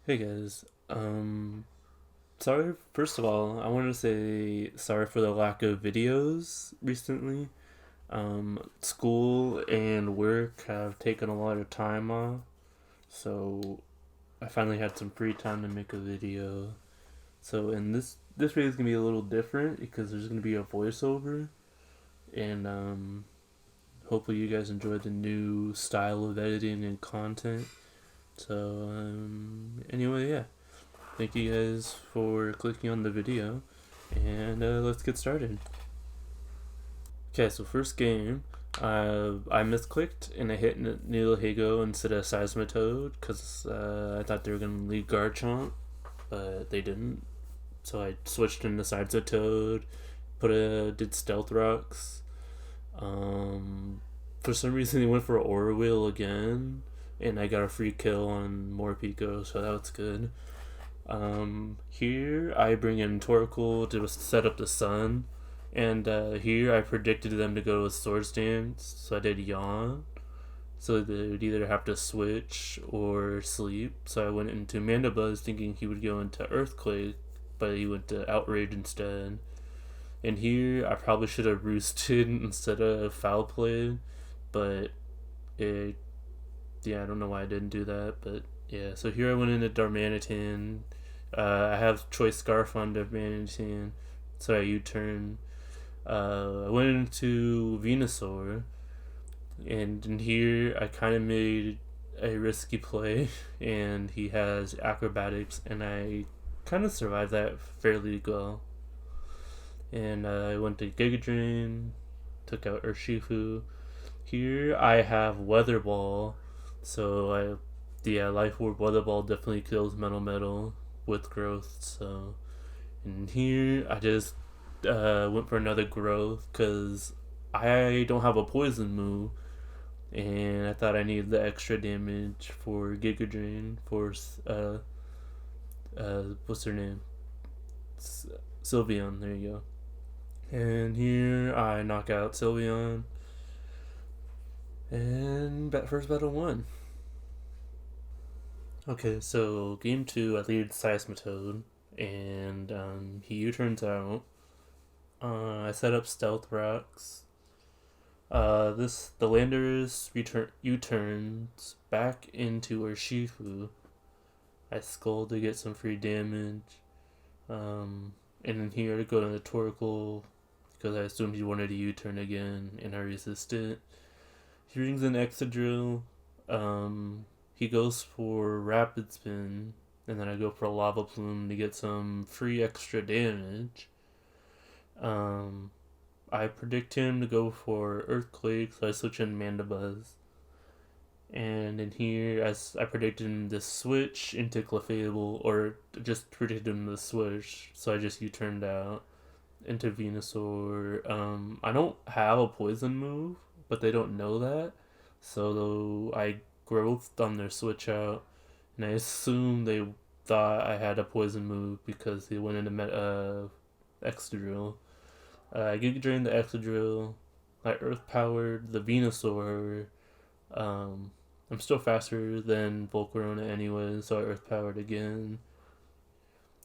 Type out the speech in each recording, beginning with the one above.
Hey guys. Sorry. First of all, I wanted to say sorry for the lack of videos recently. School and work have taken a lot of time off, so I finally had some free time to make a video. So, in this video is gonna be a little different because there's gonna be a voiceover, and hopefully you guys enjoy the new style of editing and content. So, anyway, yeah. Thank you guys for clicking on the video, and let's get started. Okay, so first game, I misclicked and I hit Nidalhago instead of Seismitoad because I thought they were going to lead Garchomp, but they didn't. So I switched into Toad, did Stealth Rocks. For some reason they went for Aura Wheel again, and I got a free kill on Morpeko, so that was good. Here I bring in Torkoal to set up the sun, and here I predicted them to go with Swords Dance, so I did Yawn. So they would either have to switch or sleep. So I went into Mandibuzz thinking he would go into Earthquake, but he went to Outrage instead. And here I probably should have roosted instead of foul played, but it, yeah, I don't know why I didn't do that, but yeah. So here I went into Darmanitan. I have Choice Scarf on Darmanitan, so I U-turn. I went into Venusaur, and in here I kind of made a risky play, and he has acrobatics, and I kind of survived that fairly well. And I went to Giga Drain, took out Urshifu. Here I have Weather Ball, so Life Orb Weather Ball definitely kills Metal with growth. So, and here I just went for another growth because I don't have a poison move, and I thought I needed the extra damage for Giga Drain for what's her name? Sylveon. There you go. And here I knock out Sylveon, and first battle won. Okay, so game two, I lead Seismitoad, and he U-turns out. I set up Stealth Rocks. The Landorus U-turns back into Urshifu. I Skull to get some free damage. And then here I go to the Torkoal because I assumed he wanted to U-turn again, and I resisted. He brings in Excadrill. He goes for Rapid Spin, and then I go for a Lava Plume to get some free extra damage. I predict him to go for Earthquake, so I switch in Mandibuzz. And in here, as I predicted him to switch into Clefable, or just predicted him to switch, so I just U-turned out into Venusaur. I don't have a poison move, but they don't know that, so I growthed on their switch out, and I assume they thought I had a poison move because they went into Excadrill. I Giga Drained the Excadrill. I Earth Powered the Venusaur. I'm still faster than Volcarona anyway, so I Earth Powered again.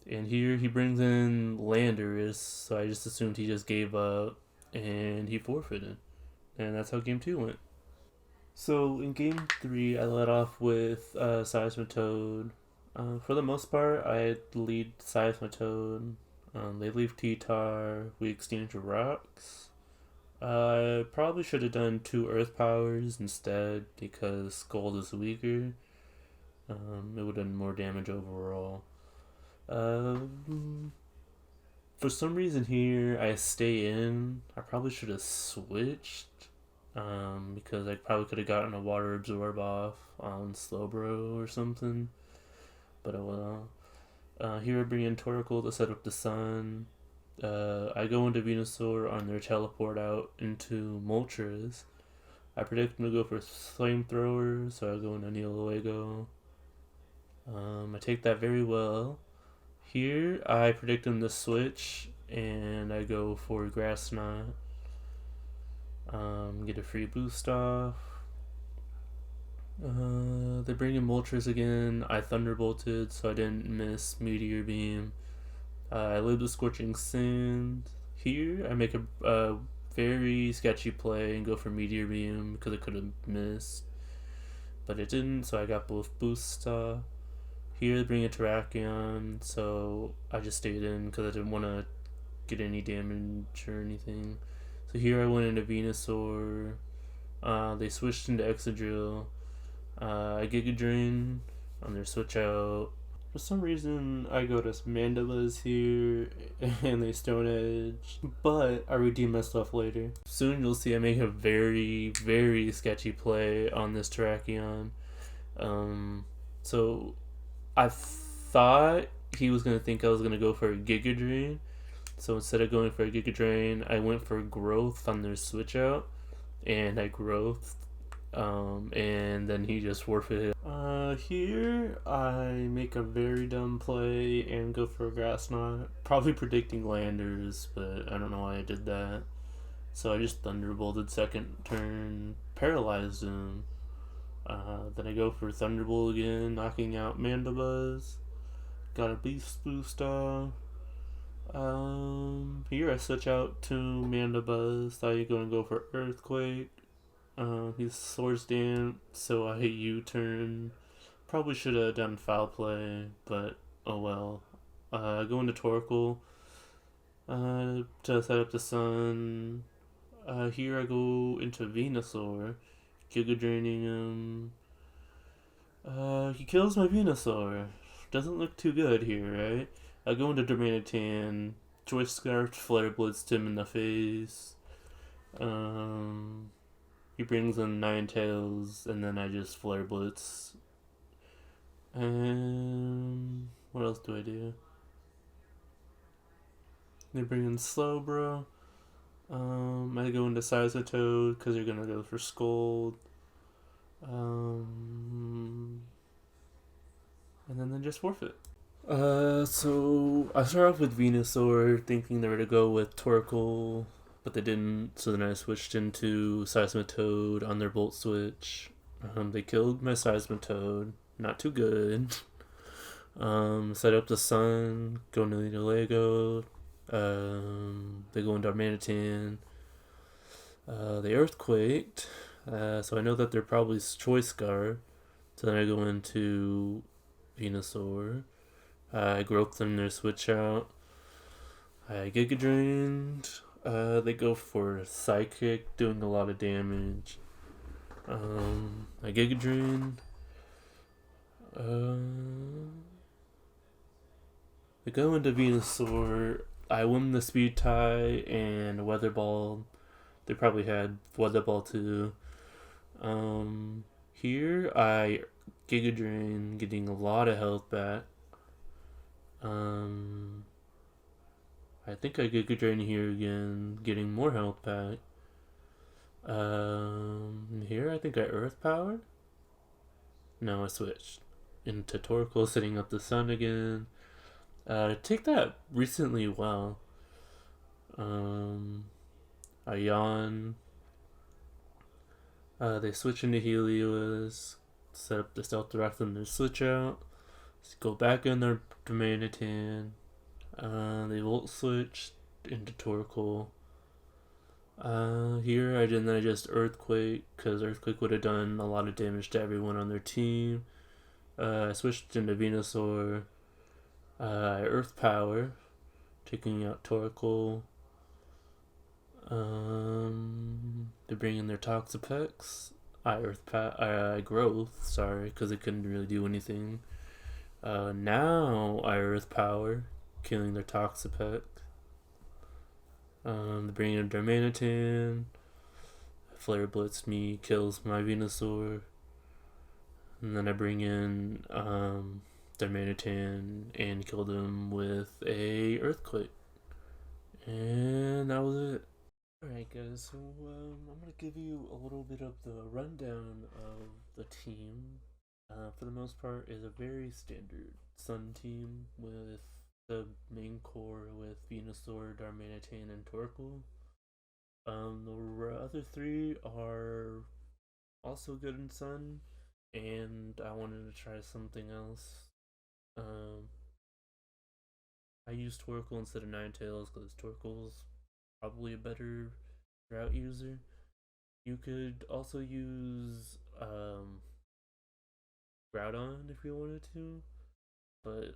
And here he brings in Landorus, so I just assumed he just gave up and he forfeited. And that's how game two went. So in game three, I led off with Seismitoad. For the most part, I lead Seismitoad. They leave T-Tar. We exchange rocks. I probably should have done 2 Earth Powers instead because Scald is weaker. It would have done more damage overall. For some reason here, I stay in. I probably should have switched because I probably could have gotten a Water Absorb off on Slowbro or something. But oh well. Here I bring in Torkoal to set up the sun. I go into Venusaur on their teleport out into Moltres. I predict them to go for Flamethrower, so I go into Nihilego. I take that very well. Here, I predict them to switch, and I go for Grass Knot. Get a free boost off. They bring in Moltres again. I Thunderbolted, so I didn't miss Meteor Beam. I lived with Scorching Sand. Here, I make a very sketchy play and go for Meteor Beam because I could have missed, but it didn't, so I got both boosts. Here, they bring a Terrakion, so I just stayed in because I didn't want to get any damage or anything. So here I went into Venusaur. They switched into Excadrill. I Giga Drain on their switch out. For some reason, I go to Mandilas here and they Stone Edge, but I redeem myself later. Soon you'll see I make a very, very sketchy play on this Terrakion. So I thought he was going to think I was going to go for a Giga Drain. So instead of going for a Giga Drain, I went for Growth on their switch out, and I Growth, and then he just forfeited. Here I make a very dumb play and go for a Grass Knot, probably predicting Landers, but I don't know why I did that. So I just Thunderbolted second turn, paralyzed him. Then I go for Thunderbolt again, knocking out Mandibuzz. Got a Beast Boost off. Here I switch out to Mandibuzz. Thought you're gonna go for Earthquake. He's Swords Dance, so I U-turn. Probably should have done foul play, but oh well. I go into Torkoal to set up the sun. Here I go into Venusaur, Giga Draining him. He kills my Venusaur. Doesn't look too good here, right? I go into Darmanitan, Choice Scarf, Flare Blitzed him in the face. He brings in Ninetales, and then I just Flare Blitz. And what else do I do? They bring in Slowbro. I go into Seismitoad because they're gonna go for Scold. And then they just forfeit. So I start off with Venusaur, thinking they were to go with Torkoal, but they didn't. So then I switched into Seismitoad on their Volt Switch. They killed my Seismitoad. Not too good. Set up the sun, go into the Lego. They go into Darmanitan. They Earthquaked. So I know that they're probably Choice Scar. So then I go into Venusaur. I Growth them their switch out. I Giga Drained. They go for Psychic, doing a lot of damage. I Giga Drained. They go into Venusaur. I win the Speed Tie and Weather Ball. They probably had Weather Ball too. Here I Giga Drain, getting a lot of health back. I think I Giga Drain here again, getting more health back. Here I think I Earth Power. No, I switched into Torkoal, setting up the sun again. Take that recently well. I Yawn. They switch into Helios, set up the Stealth Direct and their switch out. Go back in their Darmanitan. They Volt switch into Torkoal. Here I just Earthquake because Earthquake would have done a lot of damage to everyone on their team. I switched into Venusaur. Earth Power, taking out Torkoal. They bring in their Toxapex. I Growth, sorry, because it couldn't really do anything. Now I Earth Power, killing their Toxapex. They bring in Darmanitan. Flare Blitz me, kills my Venusaur. And then I bring in Darmanitan and killed him with a Earthquake. And that was it. Alright guys, so I'm going to give you a little bit of the rundown of the team. For the most part, is a very standard Sun team with the main core with Venusaur, Darmanitan, and Torkoal. The other three are also good in Sun. and I wanted to try something else. I used Torkoal instead of Ninetales because Torkoal's probably a better route user. You could also use Groudon if you wanted to, but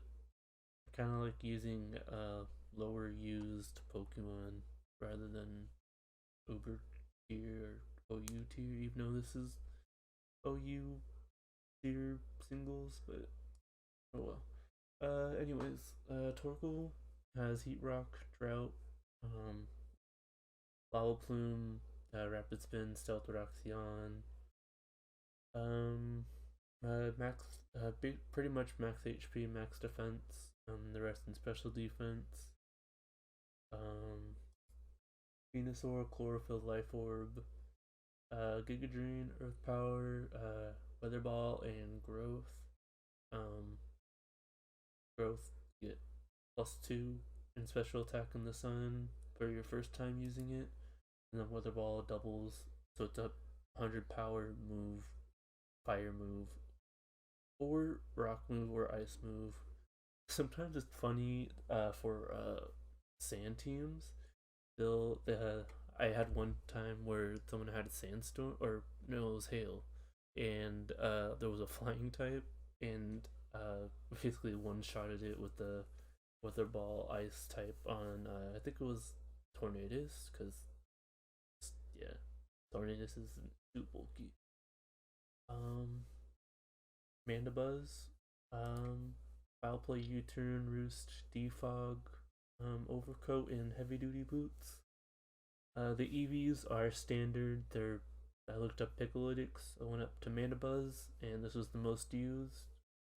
kind of like using lower used Pokemon rather than Uber tier or OU tier, even though this is OU tier singles, but oh well. Anyways, Torkoal has Heat Rock, Drought, um, Lava Plume, Rapid Spin, Stealth Roxyon, pretty much max HP, max defense, the rest in special defense. Venusaur, Chlorophyll, Life Orb, Giga Drain, Earth Power, Weather Ball, and Growth. Growth, get +2 in special attack in the sun for your first time using it, and then Weather Ball doubles, so it's a 100 power move, fire move, or rock move or ice move. Sometimes it's funny for sand teams. I had one time where someone had a sandstorm, or no, it was hail, and there was a flying type, and basically one-shotted it with the Weather Ball ice type on I think it was Tornadus, because yeah, Tornadus is too bulky. Mandibuzz, Foul Play, U-Turn, Roost, Defog, Overcoat, and Heavy Duty Boots. The EVs are standard. I looked up Piccolytics. I went up to Mandibuzz, and this was the most used,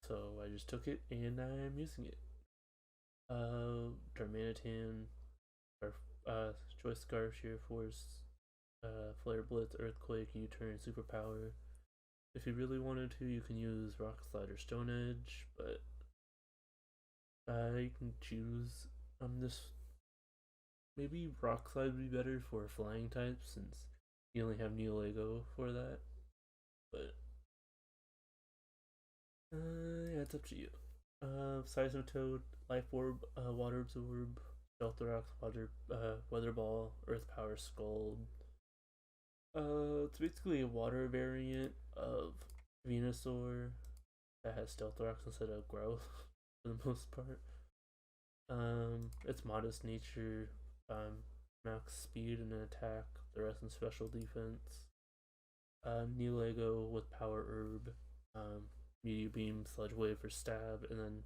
so I just took it and I'm using it. Darmanitan, Choice Scarf, Sheer Force, Flare Blitz, Earthquake, U-Turn, Superpower. If you really wanted to, you can use Rock Slide or Stone Edge, but you can choose this. Maybe Rock Slide would be better for flying types since you only have Neolego for that. But yeah, it's up to you. Seismitoad, Life Orb, Water Absorb, Stealth Rocks, Weather Ball, Earth Power, Scald. It's basically a water variant of Venusaur that has Stealth Rocks instead of Growth for the most part. It's modest nature, max speed and attack, the rest in special defense. Neolego with Power Herb, Meteor Beam, Sludge Wave for stab, and then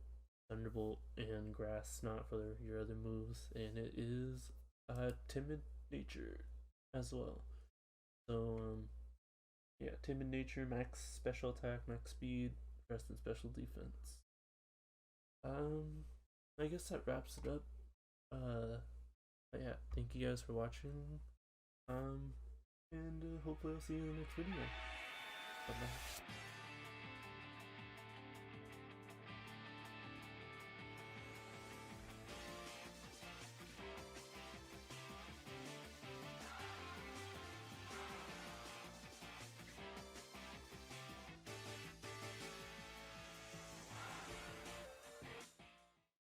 Thunderbolt and Grass Snot for your other moves. And it is timid nature as well. So yeah, timid nature, max special attack, max speed, rest in special defense. I guess that wraps it up. But yeah, thank you guys for watching. And hopefully I'll see you in the next video. Bye bye.